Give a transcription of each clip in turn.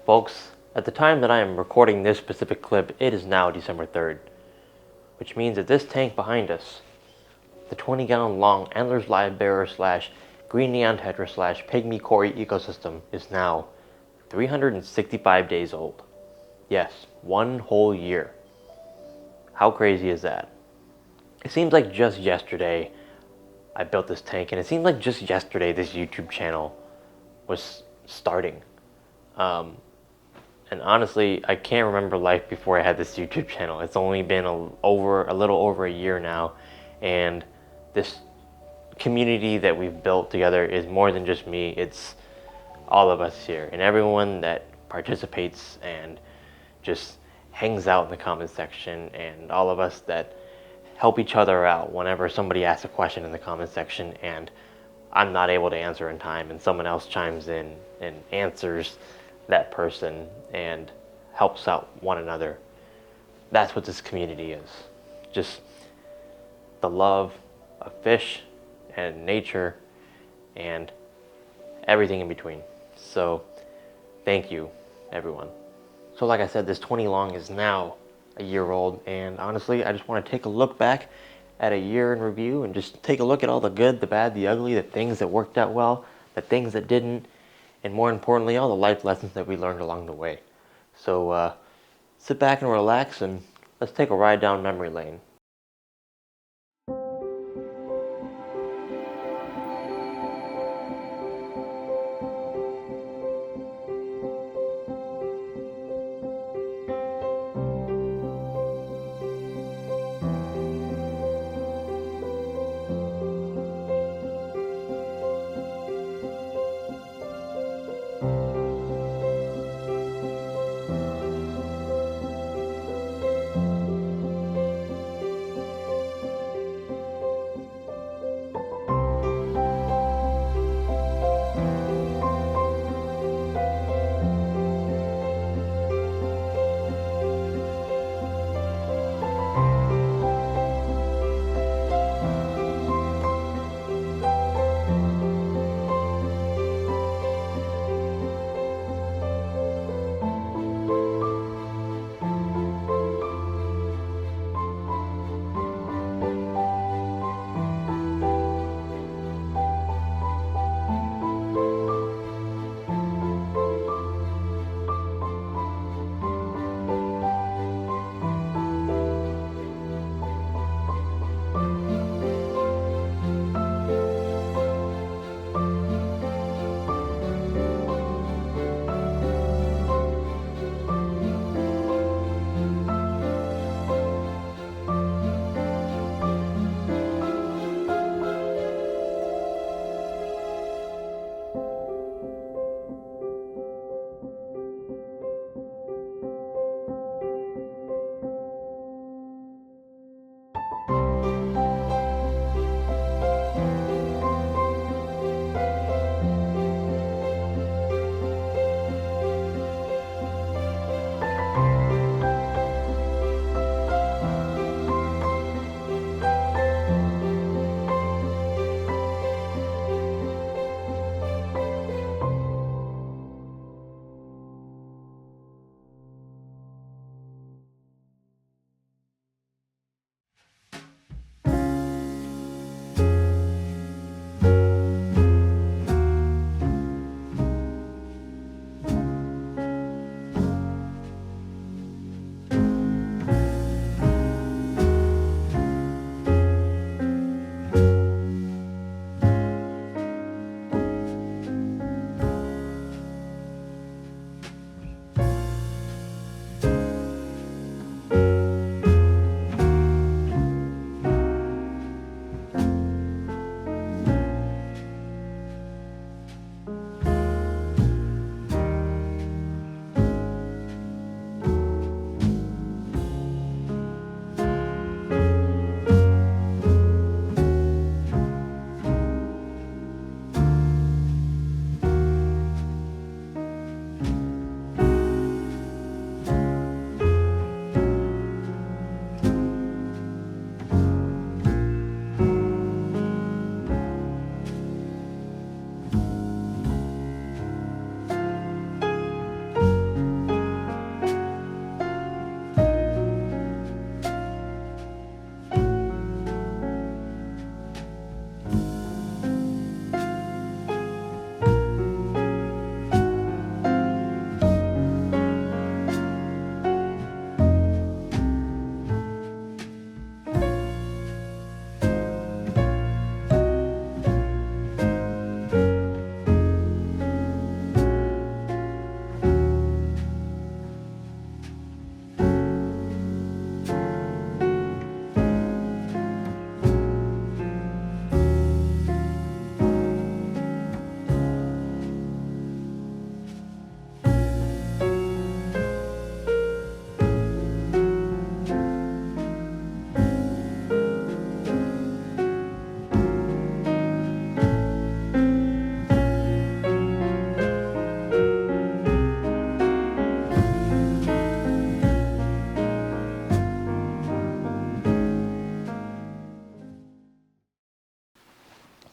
folks, at the time that I am recording this specific clip, it is now December 3rd, which means that this tank behind us, the 20-gallon long Endler's Live Bearer / Green Neon Tetra / Pygmy Cory Ecosystem, is now 365 days old. Yes, 1 whole year. How crazy is that? It seems like just yesterday I built this tank, and it seems like just yesterday this YouTube channel was starting. And honestly, I can't remember life before I had this YouTube channel. It's only been a little over a year now, and this community that we've built together is more than just me. It's all of us here, and everyone that participates and just hangs out in the comment section, and all of us that help each other out whenever somebody asks a question in the comment section and I'm not able to answer in time, and someone else chimes in and answers that person and helps out one another. That's what this community is. Just the love of fish and nature and everything in between. So thank you, everyone. So like I said, this 20 long is now a year old, and honestly, I just want to take a look back at a year in review and just take a look at all the good, the bad, the ugly, the things that worked out well, the things that didn't, and more importantly, all the life lessons that we learned along the way. So sit back and relax, and let's take a ride down memory lane.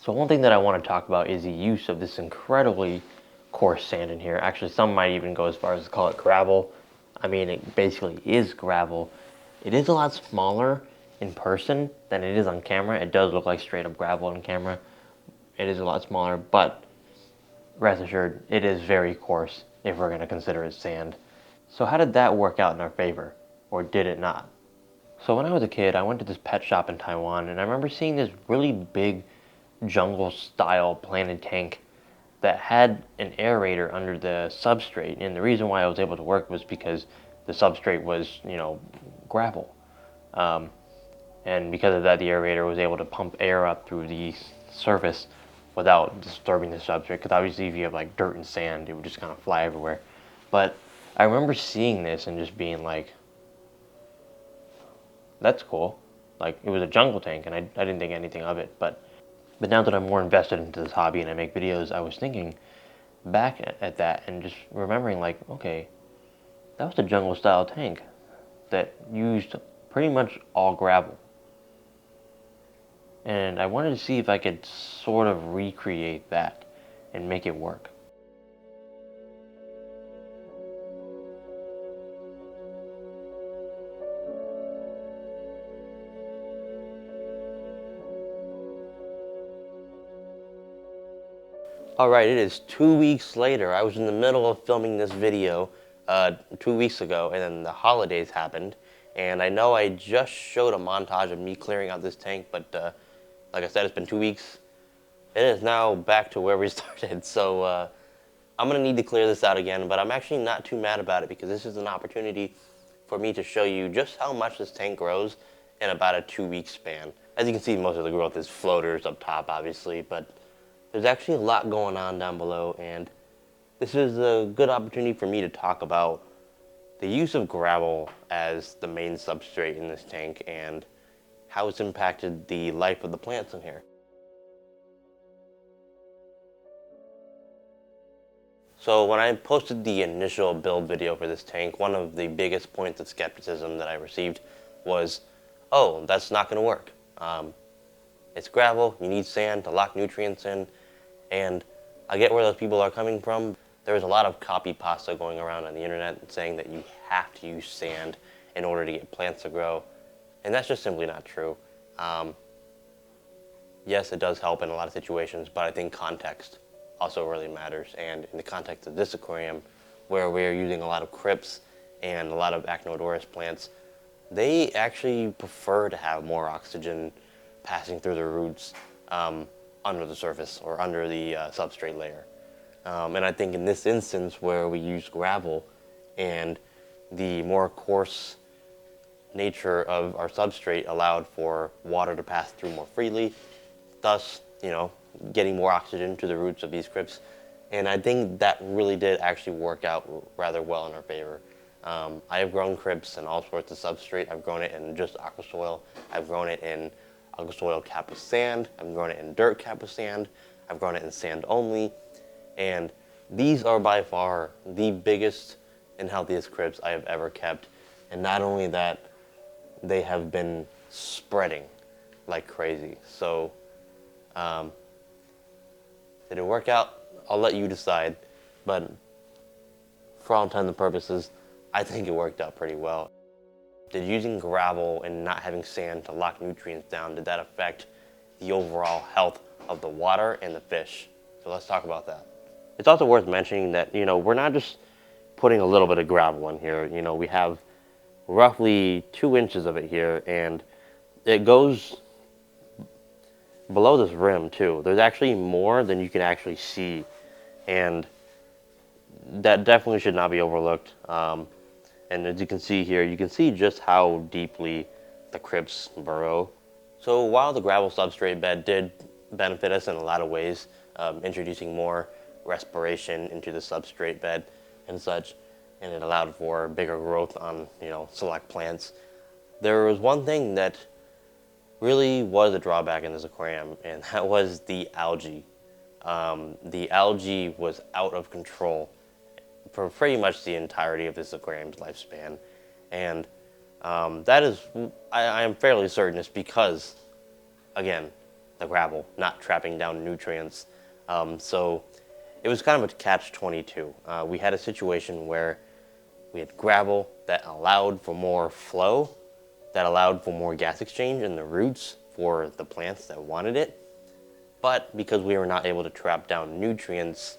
So one thing that I want to talk about is the use of this incredibly coarse sand in here. Actually, some might even go as far as to call it gravel. I mean, it basically is gravel. It is a lot smaller in person than it is on camera. It does look like straight up gravel on camera. It is a lot smaller, but rest assured, it is very coarse if we're going to consider it sand. So how did that work out in our favor? Or did it not? So when I was a kid, I went to this pet shop in Taiwan, and I remember seeing this really big jungle-style planted tank that had an aerator under the substrate. And the reason why I was able to work was because the substrate was, gravel. And because of that, the aerator was able to pump air up through the surface without disturbing the substrate. Because obviously, if you have like dirt and sand, it would just kind of fly everywhere. But I remember seeing this and just being like, that's cool. Like, it was a jungle tank, and I didn't think anything of it. But now that I'm more invested into this hobby and I make videos, I was thinking back at that and just remembering, like, okay, that was a jungle style tank that used pretty much all gravel. And I wanted to see if I could sort of recreate that and make it work. Alright, it is 2 weeks later. I was in the middle of filming this video 2 weeks ago, and then the holidays happened. And I know I just showed a montage of me clearing out this tank, but like I said, it's been 2 weeks. It is now back to where we started, so I'm going to need to clear this out again, but I'm actually not too mad about it because this is an opportunity for me to show you just how much this tank grows in about a 2-week span. As you can see, most of the growth is floaters up top, obviously, but there's actually a lot going on down below, and this is a good opportunity for me to talk about the use of gravel as the main substrate in this tank and how it's impacted the life of the plants in here. So when I posted the initial build video for this tank, one of the biggest points of skepticism that I received was, oh, that's not going to work. It's gravel, you need sand to lock nutrients in, and I get where those people are coming from. There's a lot of copy pasta going around on the internet saying that you have to use sand in order to get plants to grow, and that's just simply not true. Yes, it does help in a lot of situations, but I think context also really matters, and in the context of this aquarium, where we're using a lot of crypts and a lot of Achnodorus plants, they actually prefer to have more oxygen passing through their roots under the surface or under the substrate layer. And I think in this instance where we use gravel and the more coarse nature of our substrate allowed for water to pass through more freely, thus, getting more oxygen to the roots of these crypts. And I think that really did actually work out rather well in our favor. I have grown crypts in all sorts of substrate. I've grown it in just aqua soil. I've grown it in aqua soil capped with sand. I've grown it in dirt capped with sand. I've grown it in sand only. And these are by far the biggest and healthiest crypts I have ever kept. And not only that, they have been spreading like crazy. So, did it work out? I'll let you decide. But for all intents and purposes, I think it worked out pretty well. Did using gravel and not having sand to lock nutrients down, did that affect the overall health of the water and the fish? So let's talk about that. It's also worth mentioning that, we're not just putting a little bit of gravel in here. We have roughly 2 inches of it here, and it goes below this rim too. There's actually more than you can actually see, and that definitely should not be overlooked. And as you can see here, you can see just how deeply the crypts burrow. So while the gravel substrate bed did benefit us in a lot of ways, introducing more respiration into the substrate bed and such, and it allowed for bigger growth on, select plants, there was one thing that really was a drawback in this aquarium, and that was the algae. The algae was out of control for pretty much the entirety of this aquarium's lifespan. And that is, I am fairly certain it's because, again, the gravel, not trapping down nutrients. So it was kind of a catch-22. We had a situation where we had gravel that allowed for more flow, that allowed for more gas exchange in the roots for the plants that wanted it. But because we were not able to trap down nutrients,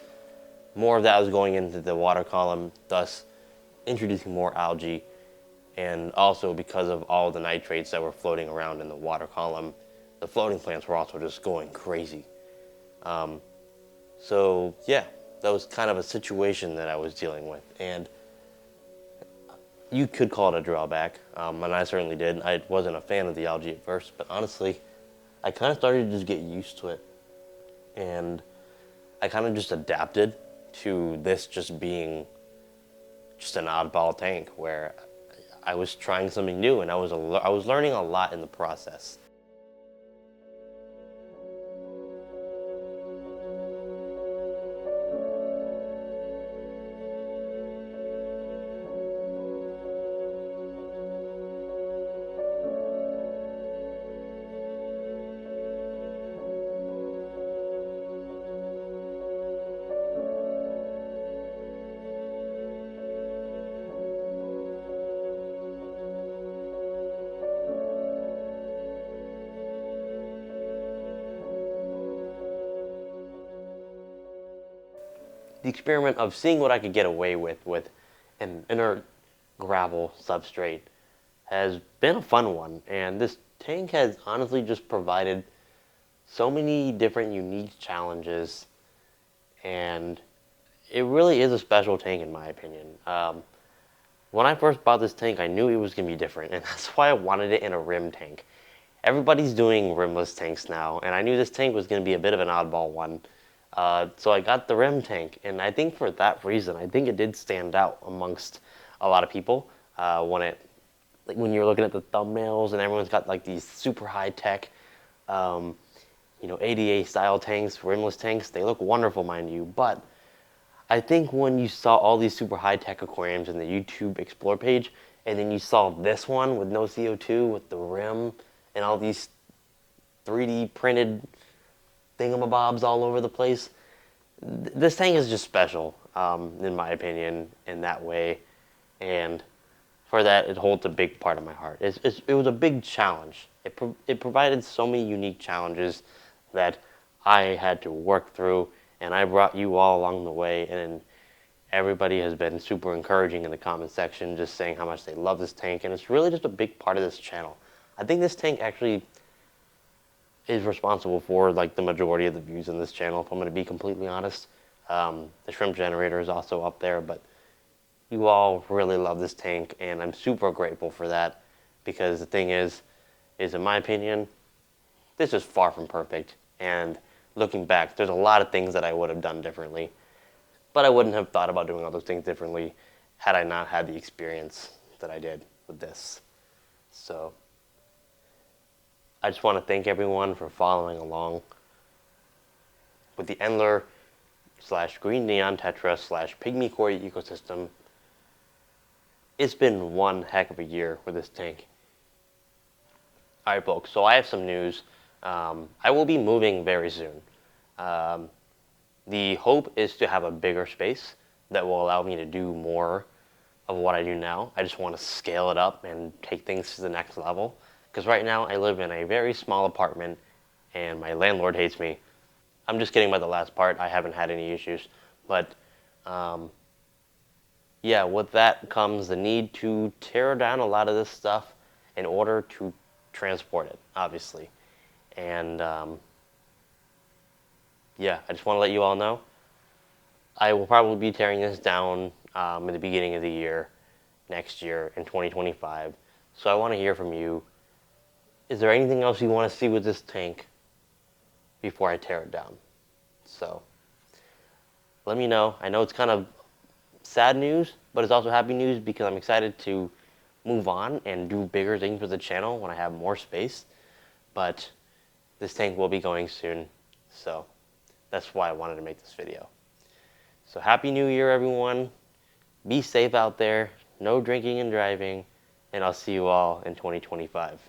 more of that was going into the water column, thus introducing more algae. And also because of all the nitrates that were floating around in the water column, the floating plants were also just going crazy. So yeah, that was kind of a situation that I was dealing with. And you could call it a drawback, and I certainly did. I wasn't a fan of the algae at first, but honestly, I kind of started to just get used to it. And I kind of just adapted to this just being just an oddball tank where I was trying something new, and I was learning a lot in the process. The experiment of seeing what I could get away with an inert gravel substrate has been a fun one, and this tank has honestly just provided so many different unique challenges, and it really is a special tank in my opinion. When I first bought this tank, I knew it was going to be different, and that's why I wanted it in a rim tank. Everybody's doing rimless tanks now, and I knew this tank was going to be a bit of an oddball one. So I got the rim tank, and I think for that reason, I think it did stand out amongst a lot of people when you're looking at the thumbnails and everyone's got like these super high tech, ADA style tanks, rimless tanks. They look wonderful, mind you, but I think when you saw all these super high tech aquariums in the YouTube Explore page, and then you saw this one with no CO2, with the rim and all these 3D printed thingamabobs all over the place. This tank is just special, in my opinion, in that way. And for that, it holds a big part of my heart. It was a big challenge. It provided so many unique challenges that I had to work through, and I brought you all along the way. And everybody has been super encouraging in the comment section, just saying how much they love this tank. And it's really just a big part of this channel. I think this tank actually is responsible for like the majority of the views in this channel, if I'm going to be completely honest. The shrimp generator is also up there, but you all really love this tank, and I'm super grateful for that, because the thing is in my opinion, this is far from perfect. And looking back, there's a lot of things that I would have done differently, but I wouldn't have thought about doing all those things differently had I not had the experience that I did with this. So I just want to thank everyone for following along with the Endler / Green Neon Tetra / Pygmy Cory ecosystem. It's been one heck of a year with this tank. Alright folks, so I have some news. I will be moving very soon. The hope is to have a bigger space that will allow me to do more of what I do now. I just want to scale it up and take things to the next level. Because right now I live in a very small apartment and my landlord hates me. I'm just kidding about the last part. I haven't had any issues. But yeah, with that comes the need to tear down a lot of this stuff in order to transport it, obviously. And yeah, I just want to let you all know I will probably be tearing this down at the beginning of the year, next year in 2025. So I want to hear from you. Is there anything else you want to see with this tank before I tear it down? So let me know. I know it's kind of sad news, but it's also happy news, because I'm excited to move on and do bigger things with the channel when I have more space. But this tank will be going soon, so that's why I wanted to make this video. So happy New Year, everyone. Be safe out there. No drinking and driving, and I'll see you all in 2025.